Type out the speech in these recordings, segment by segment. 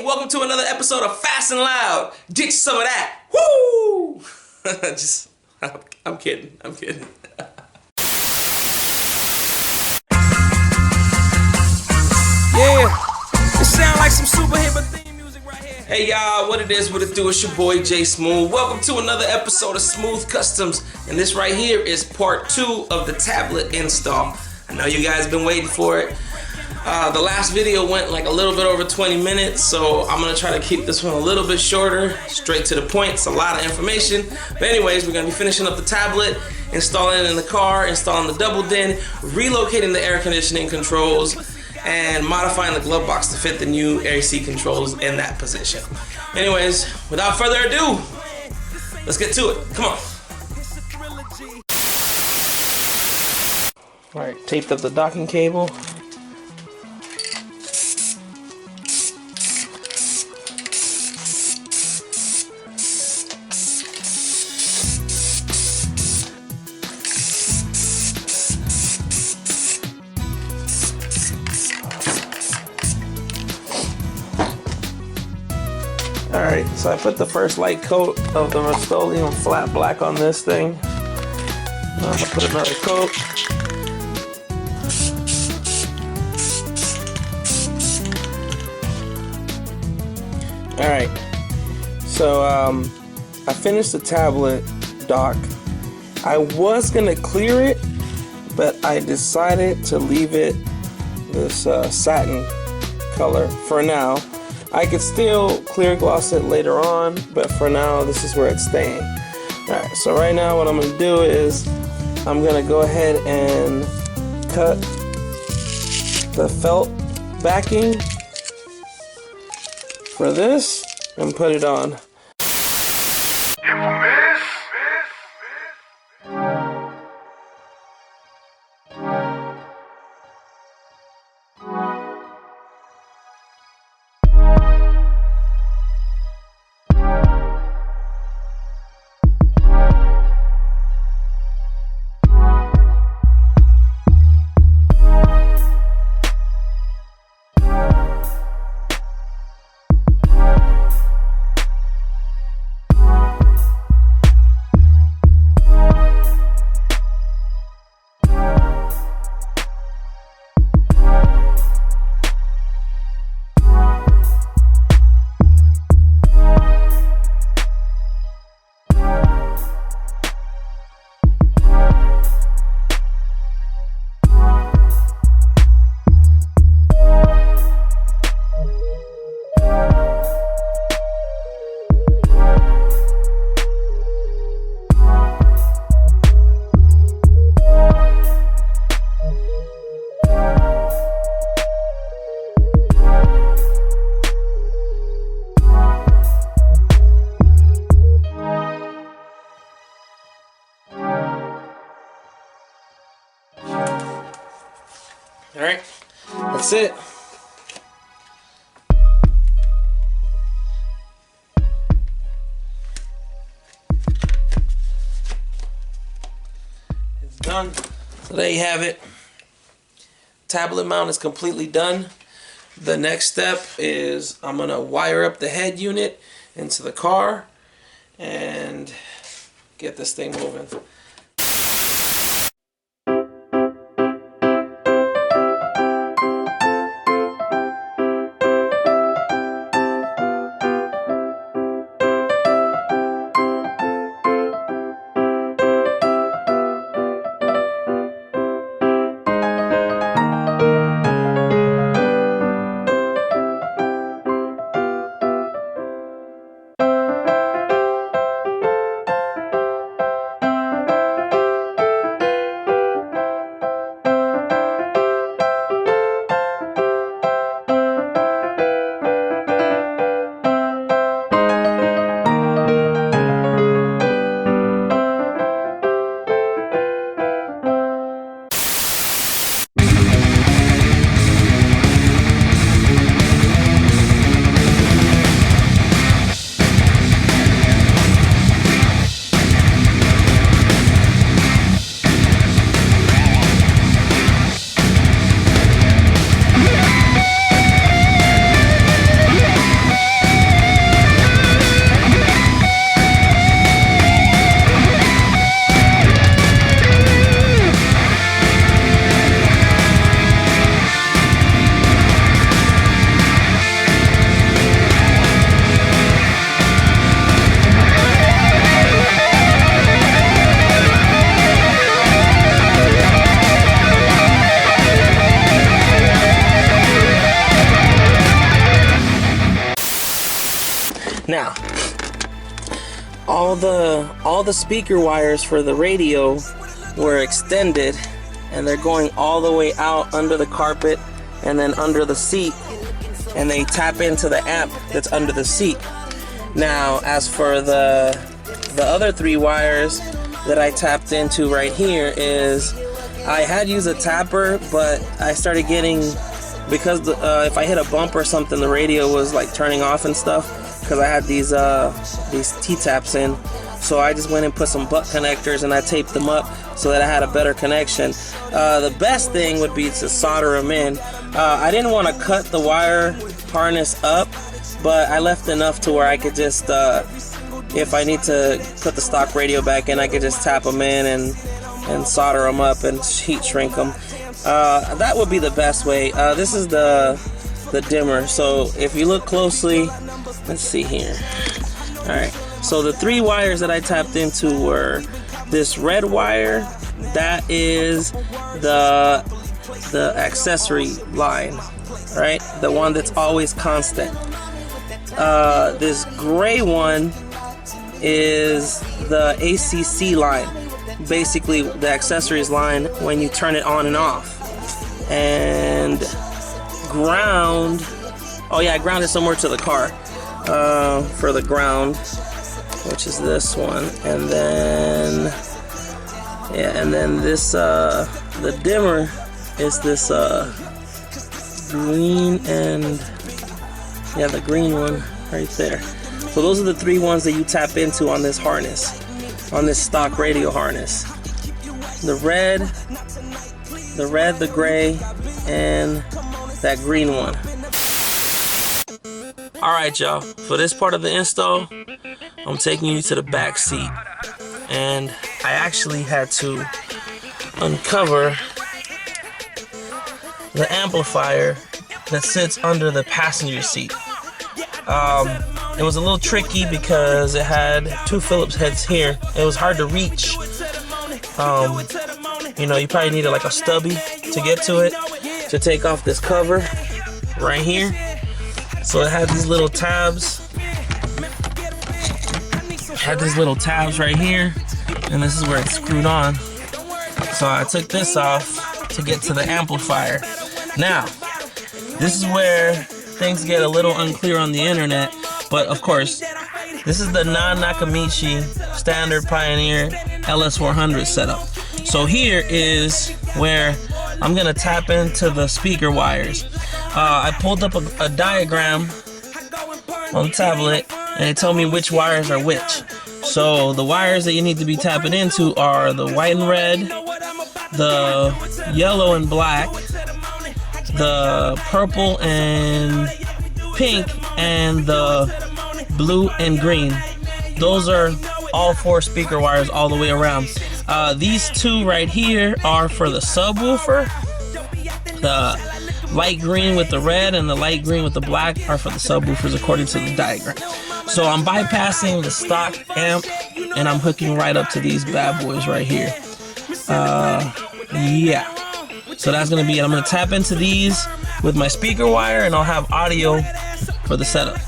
welcome to another episode of Fast and Loud. Get some of that. Woo! I'm kidding. Yeah, it sound like some super hip theme music right here. Hey y'all, what it is, what it do, it's your boy J Smooth. Welcome to another episode of Smooth Customs. And this right here is part 2 of the tablet install. I know you guys been waiting for it. The last video went like a little bit over 20 minutes, so I'm gonna try to keep this one a little bit shorter, straight to the point. It's a lot of information. But anyways, we're gonna be finishing up the tablet, installing it in the car, installing the double din, relocating the air conditioning controls, and modifying the glove box to fit the new AC controls in that position. Anyways, without further ado, let's get to it. Come on. Alright, taped up the docking cable. Alright, so I put the first light coat of the Rust-Oleum flat black on this thing. I'm gonna put another coat. Alright, so I finished the tablet dock. I was gonna clear it, but I decided to leave it this satin color for now. I could still clear gloss it later on, but for now this is where it's staying. Alright, so right now what I'm going to do is I'm going to go ahead and cut the felt backing for this and put it on. Alright, that's it. It's done. So there you have it. Tablet mount is completely done. The next step is I'm going to wire up the head unit into the car and get this thing moving. Now, all the speaker wires for the radio were extended, and they're going all the way out under the carpet and then under the seat, and they tap into the amp that's under the seat. Now, as for the other 3 wires that I tapped into right here, is I had used a tapper, but I started getting, because if I hit a bump or something, the radio was like turning off and stuff, because I had these T-taps in. So I just went and put some butt connectors and I taped them up so that I had a better connection. The best thing would be to solder them in. I didn't want to cut the wire harness up, but I left enough to where I could just, if I need to put the stock radio back in, I could just tap them in and solder them up and heat shrink them. That would be the best way. This is the dimmer. So if you look closely, let's see here. All right. So the 3 wires that I tapped into were this red wire. That is the accessory line, right? The one that's always constant. This gray one is the ACC line, basically the accessories line when you turn it on and off. And ground, oh yeah, ground is somewhere to the car for the ground, which is this one. And then this the dimmer is this green, and yeah, the green one right there. So those are the 3 ones that you tap into on this harness, on this stock radio harness. The red, the gray, and that green one. Alright y'all, for this part of the install, I'm taking you to the back seat. And I actually had to uncover the amplifier that sits under the passenger seat. It was a little tricky because it had 2 Phillips heads here. It was hard to reach. You know, you probably needed like a stubby to get to it, to take off this cover right here. So it had these little tabs. Right here, and this is where it's screwed on. So I took this off to get to the amplifier. Now, this is where things get a little unclear on the internet, but of course, this is the non-Nakamichi standard Pioneer LS400 setup. So here is where I'm gonna tap into the speaker wires. I pulled up a diagram on the tablet, and it told me which wires are which. So the wires that you need to be tapping into are the white and red, the yellow and black, the purple and pink, and the blue and green. Those are all 4 speaker wires all the way around. These 2 right here are for the subwoofer. The light green with the red and the light green with the black are for the subwoofers according to the diagram. So I'm bypassing the stock amp and I'm hooking right up to these bad boys right here. Yeah. So that's gonna be it. I'm gonna tap into these with my speaker wire and I'll have audio for the setup.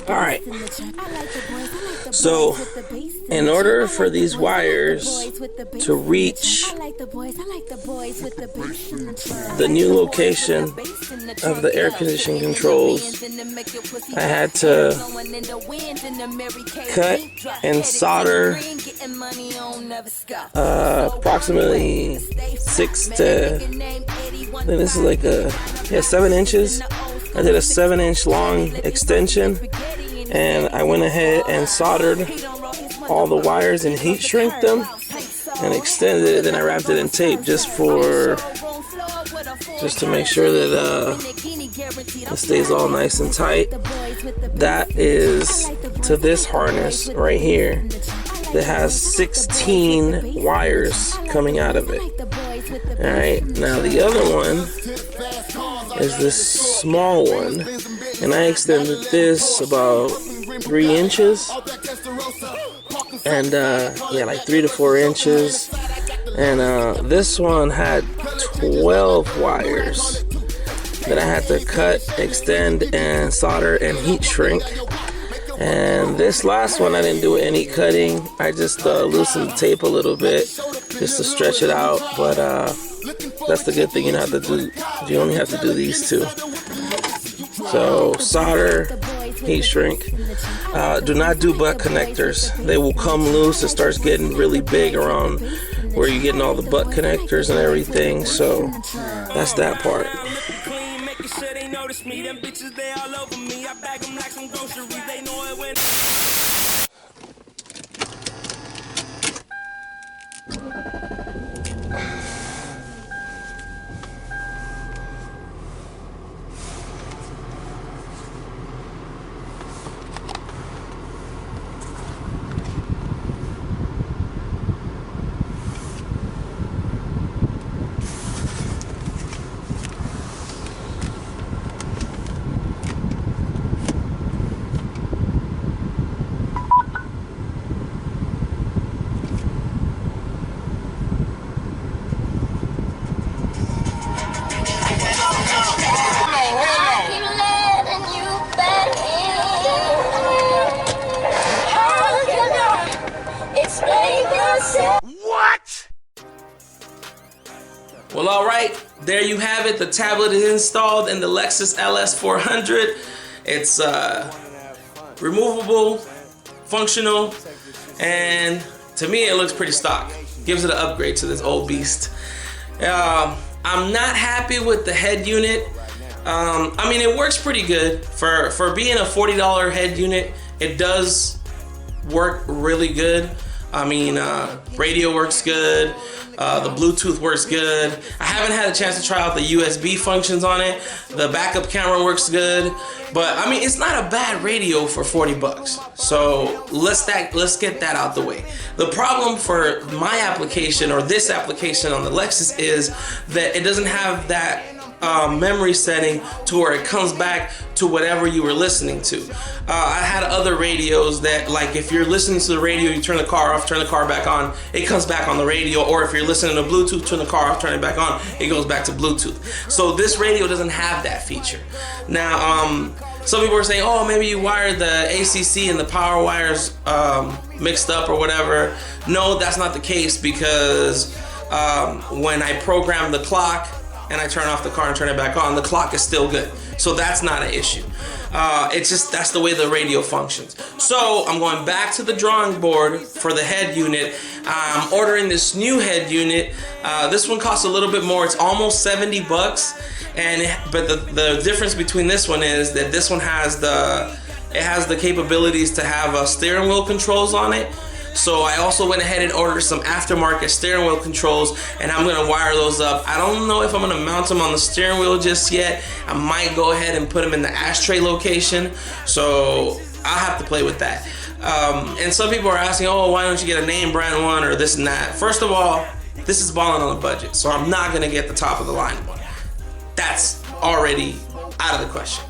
Alright, so in order for these wires to reach the new location of the air conditioning controls, I had to cut and solder approximately 6 to, I think this is like 7 inches. I did a 7-inch long extension, and I went ahead and soldered all the wires and heat shrink them, and extended it. Then I wrapped it in tape just to make sure that it stays all nice and tight. That is to this harness right here that has 16 wires coming out of it. Alright, now the other one is this small one, and I extended this about 3 inches, and yeah, like 3 to 4 inches, and this one had 12 wires that I had to cut, extend, and solder and heat shrink. And this last one, I didn't do any cutting. I just loosened the tape a little bit just to stretch it out. But that's the good thing, you don't have to do. You only have to do these two. So solder, heat shrink. Do not do butt connectors. They will come loose. It starts getting really big around where you're getting all the butt connectors and everything. So that's that part. Me, them bitches, they all over me. I bag them like some groceries. They know it when. What? Well, all right, there you have it. The tablet is installed in the Lexus LS400. It's removable, functional, and to me it looks pretty stock. Gives it an upgrade to this old beast. I'm not happy with the head unit. I mean, it works pretty good for being a $40 head unit. It does work really good. I mean, radio works good. The Bluetooth works good. I haven't had a chance to try out the USB functions on it. The backup camera works good. But I mean, it's not a bad radio for 40 bucks. So let's get that out the way. The problem for my application, or this application on the Lexus, is that it doesn't have that memory setting to where it comes back to whatever you were listening to. I had other radios that, like, if you're listening to the radio, you turn the car off, turn the car back on, it comes back on the radio. Or if you're listening to Bluetooth, turn the car off, turn it back on, it goes back to Bluetooth. So this radio doesn't have that feature. Now, some people are saying, oh, maybe you wired the ACC and the power wires mixed up or whatever. No, that's not the case, because when I program the clock and I turn off the car and turn it back on, the clock is still good. So that's not an issue. It's just, that's the way the radio functions. So I'm going back to the drawing board for the head unit. I'm ordering this new head unit. This one costs a little bit more. It's almost 70 bucks. But the difference between this one is that this one has the capabilities to have steering wheel controls on it. So I also went ahead and ordered some aftermarket steering wheel controls, and I'm gonna wire those up. I don't know if I'm gonna mount them on the steering wheel just yet. I might go ahead and put them in the ashtray location. So I'll have to play with that. And some people are asking, oh, why don't you get a name brand one or this and that? First of all, this is balling on a budget, so I'm not gonna get the top of the line one. That's already out of the question.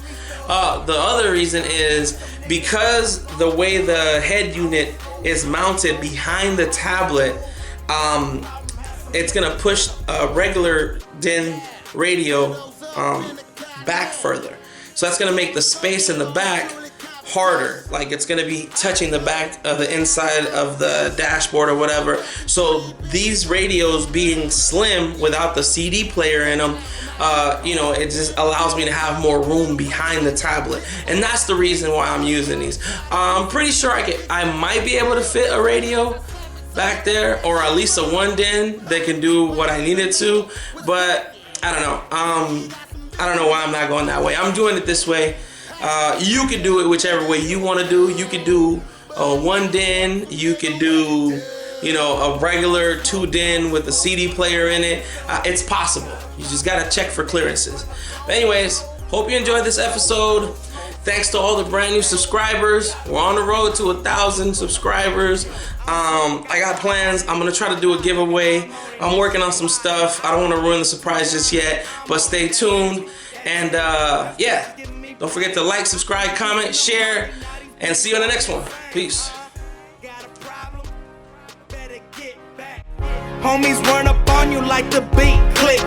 The other reason is because the way the head unit is mounted behind the tablet, it's gonna push a regular DIN radio back further. So that's gonna make the space in the back harder. Like, it's gonna be touching the back of the inside of the dashboard or whatever. So these radios being slim without the CD player in them, it just allows me to have more room behind the tablet, and that's the reason why I'm using these. I'm pretty sure I might be able to fit a radio back there, or at least a 1DIN that can do what I need it to, but I don't know. I don't know why I'm not going that way. I'm doing it this way. You can do it whichever way you want to do. You could do a 1DIN, you could do you know, a regular tuned-in with a CD player in it. It's possible. You just gotta check for clearances. But anyways, hope you enjoyed this episode. Thanks to all the brand new subscribers. We're on the road to 1,000 subscribers. I got plans. I'm gonna try to do a giveaway. I'm working on some stuff. I don't want to ruin the surprise just yet, but stay tuned. And yeah, don't forget to like, subscribe, comment, share, and see you on the next one. Peace. Homies run up on you like the beat click.